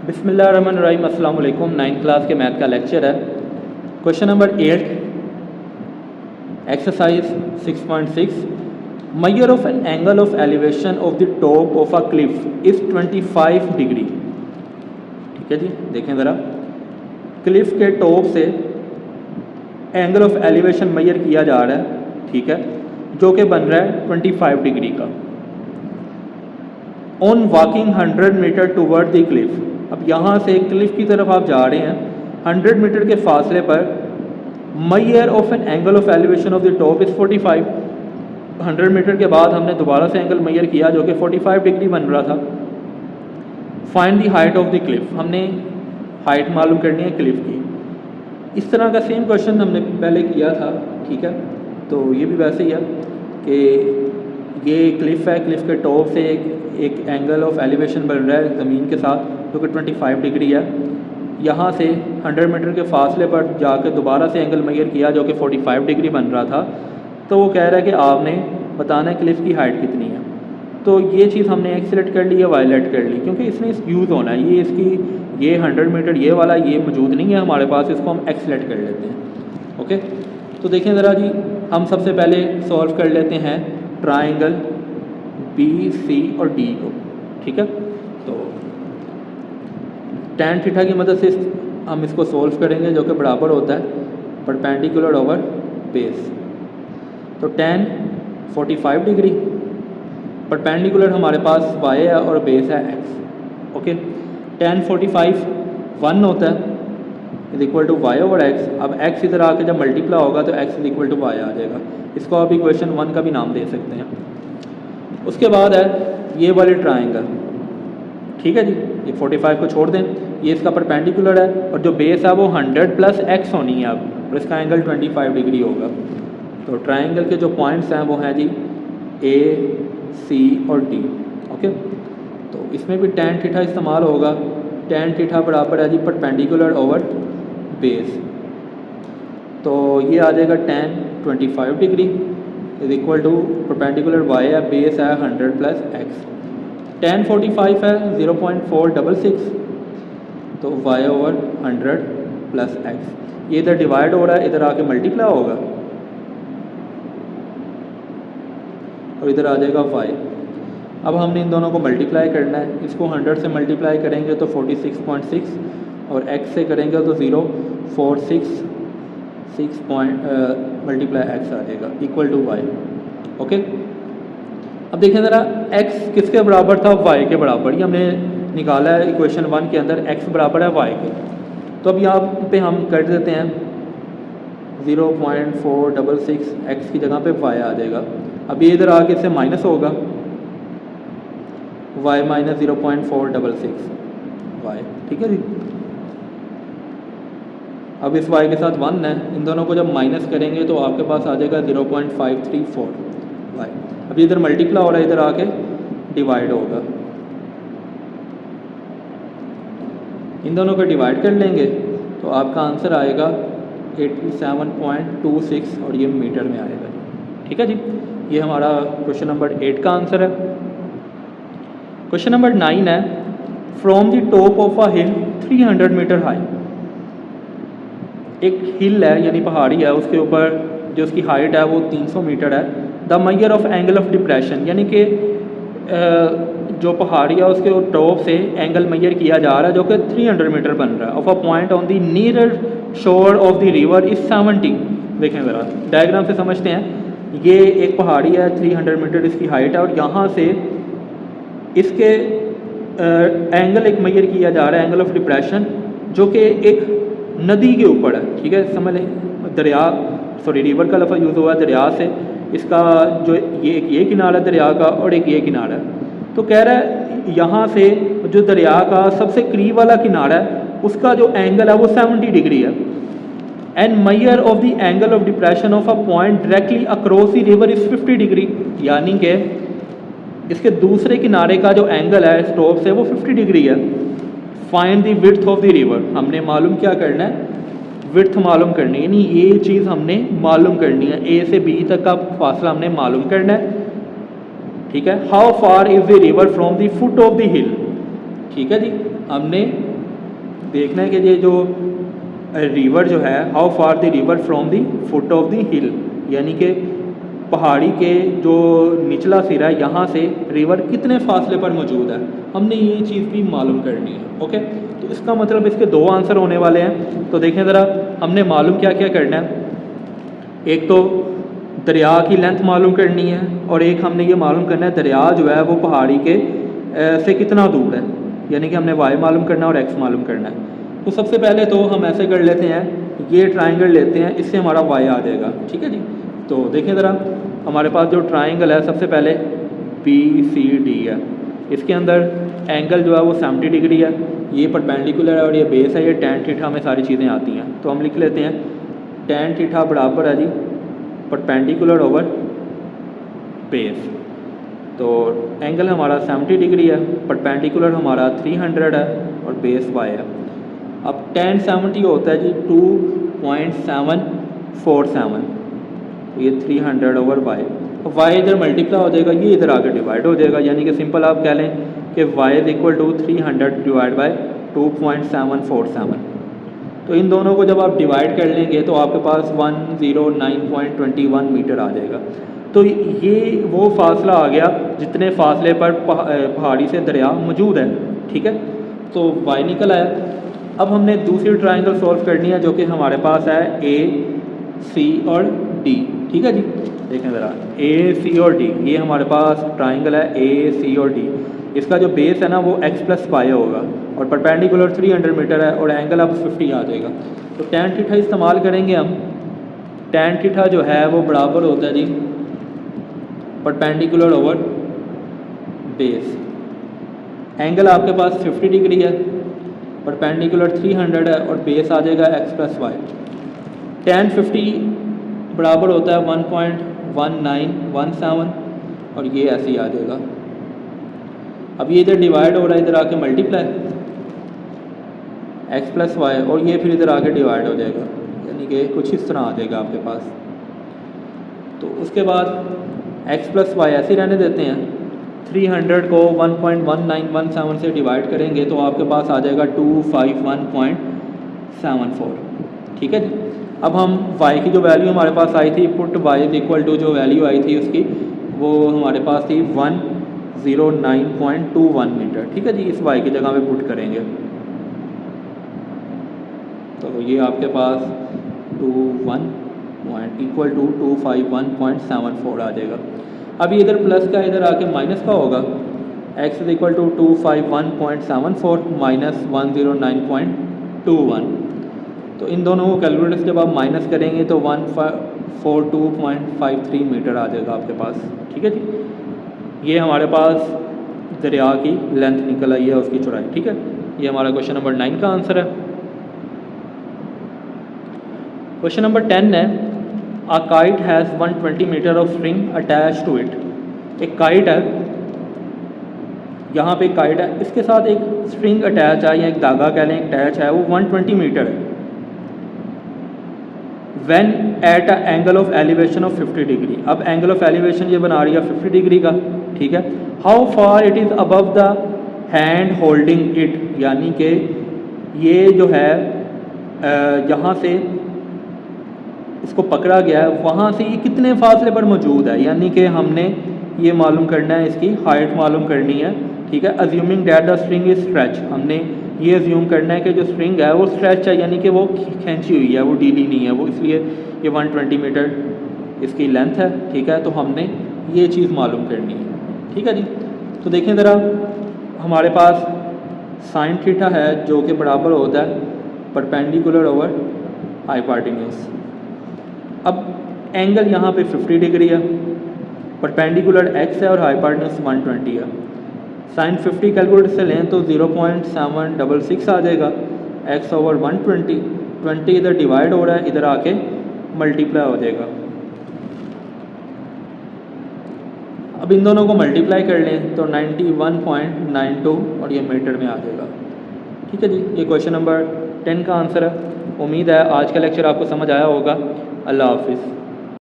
बिस्मिल्लाहिर्रहमानिर्रहीम। अस्सलाम वालेकुम। 9th क्लास के मैथ का लेक्चर है। Question number 8, exercise 6.6। Major of an angle of elevation of the top of a cliff is 25 degree. ठीक है जी, देखें ज़रा, क्लिफ के टॉप से एंगल ऑफ एलिवेशन मेजर किया जा रहा है, ठीक है, जो कि बन रहा है 25 डिग्री का। On walking 100 metre toward the cliff. अब यहाँ से क्लिफ की तरफ आप जा रहे हैं, 100 मीटर के फासले पर measure of an angle of elevation of the top is 45। 100 metre के बाद हमने दोबारा से एंगल मेजर किया जो कि 45 डिग्री बन रहा था। Find the height of the Cliff, हमने हाइट मालूम करनी है क्लिफ की। इस तरह का सेम क्वेश्चन हमने पहले किया था, ठीक है। तो ये भी वैसे ही है कि ये क्लिफ है, क्लिफ के टॉप से एक एंगल ऑफ एलिवेशन बन रहा है ज़मीन के साथ जो कि 25 डिग्री है। यहाँ से 100 मीटर के फासले पर जाकर दोबारा से एंगल मेजर किया जो कि 45 डिग्री बन रहा था। तो वो कह रहा है कि आपने बताना है क्लिफ की हाइट कितनी है। तो ये चीज़ हमने एक्स सेलेक्ट कर ली या वाई सेलेक्ट कर ली, क्योंकि इसमें यूज़ होना है। ये इसकी ये 100 मीटर ये वाला ये मौजूद नहीं है हमारे पास, इसको हम एक्स सेलेक्ट कर लेते हैं। ओके, तो देखें ज़रा जी, हम सबसे पहले सॉल्व कर लेते हैं ट्राइंगल बी सी और डी को, ठीक है। तो tan थीटा की मदद से हम इसको सॉल्व करेंगे जो कि बराबर होता है परपेंडिकुलर ओवर बेस। तो tan 45 डिग्री, परपेंडिकुलर हमारे पास y है और बेस है x। ओके, tan 45 1 होता है is equal to Y over X. अब x इधर आके जब मल्टीप्लाई होगा तो x is equal to Y आ जाएगा। इसको आप इक्वेशन 1 का भी नाम दे सकते हैं। उसके बाद है ये वाली ट्राइंगल, ठीक है जी। ये 45 को छोड़ दें, ये इसका परपेंडिकुलर है और जो बेस है वो 100 प्लस x होनी है अब, और इसका एंगल 25 डिग्री होगा। तो ट्राइंगल के जो पॉइंट्स हैं वो हैं जी A, C और D। ओके, तो इसमें भी tan थीटा इस्तेमाल होगा। tan थीटा बराबर है जी परपेंडिकुलर ओवर बेस। तो ये आ जाएगा tan 25 degree is equal to perpendicular y है, बेस है 100 प्लस x। tan 45 है 0.466, तो y ओवर 100 प्लस x। ये इधर डिवाइड हो रहा है, इधर आके मल्टीप्लाई होगा और इधर आ जाएगा y। अब हमने इन दोनों को मल्टीप्लाई करना है। इसको 100 से मल्टीप्लाई करेंगे तो 46.6 और x से करेंगे तो 0.466 मल्टीप्लाई x आ जाएगा इक्वल टू y। ओके, अब देखें ज़रा, x किसके बराबर था? y के बराबर। ये हमने निकाला है इक्वेशन 1 के अंदर, x बराबर है y के। तो अब यहाँ पे हम कर देते हैं 0.466, x की जगह पे y आ जाएगा। अब ये इधर आके इससे माइनस होगा, y माइनस 0.466 y, ठीक है जी। अब इस y के साथ 1 है, इन दोनों को जब माइनस करेंगे तो आपके पास आ जाएगा 0.534 y। अब इधर मल्टीप्लाई हो रहा है, इधर आके डिवाइड होगा। इन दोनों को डिवाइड कर लेंगे तो आपका आंसर आएगा 87.26 और ये मीटर में आएगा, ठीक है जी। ये हमारा क्वेश्चन नंबर 8 का आंसर है। क्वेश्चन नंबर 9 है, from the top of a hill 300 metre high. एक हिल है यानी पहाड़ी है, उसके ऊपर जो उसकी हाइट है वो 300 मीटर है। The measure of angle of depression, यानी कि जो पहाड़ी है उसके टॉप से एंगल मेजर किया जा रहा है जो कि 300 मीटर बन रहा है। Of a point on the nearer शोर ऑफ द रिवर इज 70। देखें ज़रा, डायग्राम से समझते हैं। ये एक पहाड़ी है, 300 मीटर इसकी हाइट है और यहाँ से इसके एंगल एक मेजर किया जा रहा है, एंगल ऑफ डिप्रेशन, जो कि एक नदी के ऊपर है, ठीक है। समझ लें, दरिया, सॉरी रिवर का लफ्ज़ यूज़ हुआ है दरिया से। इसका जो ये किनारा दरिया का और एक ये किनारा है। तो कह रहा है यहाँ से जो दरिया का सबसे करीब वाला किनारा है उसका जो एंगल है वो 70 डिग्री है। And measure of the angle of depression of a point directly across the river is 50 degree, यानी कि इसके दूसरे किनारे का जो एंगल है स्टॉप से वो 50 डिग्री है। Find the width of the river, हमने मालूम क्या करना है? विड्थ मालूम करनी है, यानी ये चीज़ हमने मालूम करनी है। ए से बी तक का फासला हमने मालूम करना है, ठीक है। How far is the river from the foot of the हिल, ठीक है जी। हमने देखना है कि ये जो रिवर जो है, how far the river from the foot of the हिल, यानी कि पहाड़ी के जो निचला सिरा है यहाँ से रिवर कितने फासले पर मौजूद है, हमने ये चीज़ भी मालूम करनी है। ओके, तो इसका मतलब इसके दो आंसर होने वाले हैं। तो देखें ज़रा, हमने मालूम क्या क्या करना है। एक तो दरिया की लेंथ मालूम करनी है, और एक हमने ये मालूम करना है दरिया जो है वो पहाड़ी के से कितना दूर है, यानी कि हमने वाई मालूम करना है और एक्स मालूम करना है। तो सबसे पहले तो हम ऐसे कर लेते हैं, ये ट्राइंगल लेते हैं, इससे हमारा वाई आ जाएगा। ठीक है जी, तो देखें ज़रा, हमारे पास जो ट्राइंगल है सबसे पहले BCD है, इसके अंदर एंगल जो है वो 70 डिग्री है, ये परपेंडिकुलर है और ये बेस है, ये tan थीटा में सारी चीज़ें आती हैं। तो हम लिख लेते हैं tan थीटा बराबर है जी परपेंडिकुलर ओवर बेस। तो एंगल हमारा 70 डिग्री है, परपेंडिकुलर हमारा 300 है और बेस y है। अब tan 70 होता है जी 2.747, तो ये 300 ओवर y, y इधर मल्टीप्लाई हो जाएगा, ये इधर आकर डिवाइड हो जाएगा, यानी कि सिंपल आप कह लें कि y is equal to 300 divide by 2.747। तो इन दोनों को जब आप डिवाइड कर लेंगे तो आपके पास 109.21 मीटर आ जाएगा। तो ये वो फासला आ गया जितने फासले पर पहाड़ी से दरिया मौजूद है। ठीक है, तो y निकल आया। अब हमने दूसरी ट्राइंगल सॉल्व करनी है जो कि हमारे पास है AC और D। ठीक है जी, देखें ज़रा, AC और D, ये हमारे पास ट्राइंगल है AC और D। इसका जो बेस है ना वो x + y होगा और परपेंडिकुलर 300 मीटर है और एंगल अब 50 आ जाएगा। तो tan थीटा इस्तेमाल करेंगे हम। tan थीटा जो है वो बराबर होता है जी परपेंडिकुलर ओवर बेस। एंगल आपके पास 50 डिग्री है, परपेंडिकुलर 300 है और बेस आ जाएगा x + y। tan 50 बराबर होता है 1.1917 और ये ऐसे ही आ जाएगा। अब ये इधर डिवाइड हो रहा है, इधर आके मल्टीप्लाई x + y, और ये फिर इधर आके डिवाइड हो जाएगा, यानी कि कुछ इस तरह आ जाएगा आपके पास। तो उसके बाद x + y ऐसे रहने देते हैं। 300 को 1.1917 से डिवाइड करेंगे तो आपके पास आ जाएगा 251.74। ठीक है जी, अब हम y की जो वैल्यू हमारे पास आई थी, put y is equal to जो वैल्यू आई थी उसकी, वो हमारे पास थी 109.21 मीटर। ठीक है जी, इस y की जगह पे पुट करेंगे तो ये आपके पास 251.74 आ जाएगा। अभी इधर प्लस का इधर आके माइनस का होगा, x is equal to 251.74 minus 109.21। तो इन दोनों को कैलकुलेटर से जब आप माइनस करेंगे तो 142.53 मीटर आ जाएगा आपके पास। ठीक है जी, ये हमारे पास दरिया की लेंथ निकल आई है, उसकी चौड़ाई। ठीक है, ये हमारा क्वेश्चन नंबर 9 का आंसर है। क्वेश्चन नंबर 10 है, a kite has 120 metre of string attached to it. एक काइट है, यहाँ पे काइट है, इसके साथ एक स्ट्रिंग अटैच है या एक धागा कह लें अटैच है, वो 120 मीटर है। When at a angle of elevation of 50 degree. अब एंगल ऑफ एलिवेशन ये बना रही है 50 डिग्री का। ठीक है, how far it is above the hand holding it, यानी कि ये जो है यहाँ से इसको पकड़ा गया है वहाँ से ये कितने फासले पर मौजूद है, यानी कि हमने ये मालूम करना है, इसकी हाइट मालूम करनी है। ठीक है, assuming that the string is stretch, हमने ये अज्यूम करना है कि जो स्ट्रिंग है वो स्ट्रेच है, यानी कि वो खींची हुई है, वो ढीली नहीं है, वो इसलिए ये 120 मीटर इसकी लेंथ है। ठीक है, तो हमने ये चीज़ मालूम करनी है। ठीक है जी, तो देखें ज़रा, हमारे पास साइन थीटा है जो कि बराबर होता है परपेंडिकुलर ओवर हाइपोटेन्यूज। अब एंगल यहाँ पे 50 डिग्री है, परपेंडिकुलर x है और हाइपोटेन्यूज 120 है। साइन 50 कैलकुलेटर से लें तो 0.766 आ जाएगा, x ओवर 120, 20 इधर डिवाइड हो रहा है, इधर आके मल्टीप्लाई हो जाएगा। अब इन दोनों को मल्टीप्लाई कर लें तो 91.92 और ये मीटर में आ जाएगा। ठीक है जी, ये क्वेश्चन नंबर 10 का आंसर है। उम्मीद है आज का लेक्चर आपको समझ आया होगा। अल्लाह हाफिज़।